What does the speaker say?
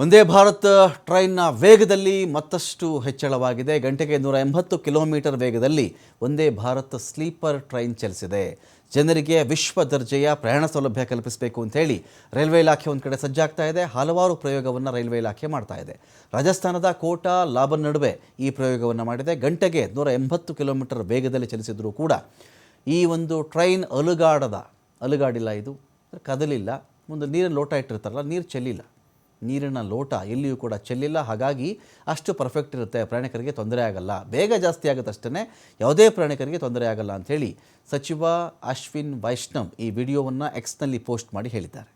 ವಂದೇ ಭಾರತ್ ಟ್ರೈನ್ನ ವೇಗದಲ್ಲಿ ಮತ್ತಷ್ಟು ಹೆಚ್ಚಳವಾಗಿದೆ. ಗಂಟೆಗೆ 180 ಕಿಲೋಮೀಟರ್ ವೇಗದಲ್ಲಿ ವಂದೇ ಭಾರತ್ ಸ್ಲೀಪರ್ ಟ್ರೈನ್ ಚಲಿಸಿದೆ. ಜನರಿಗೆ ವಿಶ್ವ ದರ್ಜೆಯ ಪ್ರಯಾಣ ಸೌಲಭ್ಯ ಕಲ್ಪಿಸಬೇಕು ಅಂತ ಹೇಳಿ ರೈಲ್ವೆ ಇಲಾಖೆ ಒಂದು ಕಡೆ ಸಜ್ಜಾಗ್ತಾ ಇದೆ. ಹಲವಾರು ಪ್ರಯೋಗವನ್ನು ರೈಲ್ವೆ ಇಲಾಖೆ ಮಾಡ್ತಾ ಇದೆ. ರಾಜಸ್ಥಾನದ ಕೋಟಾ ಲಾಬನ್ ನಡುವೆ ಈ ಪ್ರಯೋಗವನ್ನು ಮಾಡಿದೆ. ಗಂಟೆಗೆ 180 ಕಿಲೋಮೀಟರ್ ವೇಗದಲ್ಲಿ ಚಲಿಸಿದರೂ ಕೂಡ ಈ ಒಂದು ಟ್ರೈನ್ ಅಲುಗಾಡಿಲ್ಲ, ಇದು ಕದಲಿಲ್ಲ. ಒಂದು ನೀರಿನ ಲೋಟ ಇಟ್ಟಿರ್ತಾರಲ್ಲ, ನೀರು ಚೆಲ್ಲಿಲ್ಲ, ನೀರಿನ ಲೋಟ ಎಲ್ಲಿಯೂ ಕೂಡ ಚೆಲ್ಲಿಲ್ಲ. ಹಾಗಾಗಿ ಅಷ್ಟು ಪರ್ಫೆಕ್ಟ್ ಇರುತ್ತೆ, ಪ್ರಯಾಣಿಕರಿಗೆ ತೊಂದರೆ ಆಗಲ್ಲ, ಬೇಗ ಜಾಸ್ತಿ ಆಗುತ್ತೆ ಅಷ್ಟೇ, ಯಾವುದೇ ಪ್ರಯಾಣಿಕರಿಗೆ ತೊಂದರೆ ಆಗಲ್ಲ ಅಂಥೇಳಿ ಸಚಿವ ಅಶ್ವಿನ್ ವೈಷ್ಣವ್ ಈ ವಿಡಿಯೋವನ್ನು ಎಕ್ಸ್ನಲ್ಲಿ ಪೋಸ್ಟ್ ಮಾಡಿ ಹೇಳಿದ್ದಾರೆ.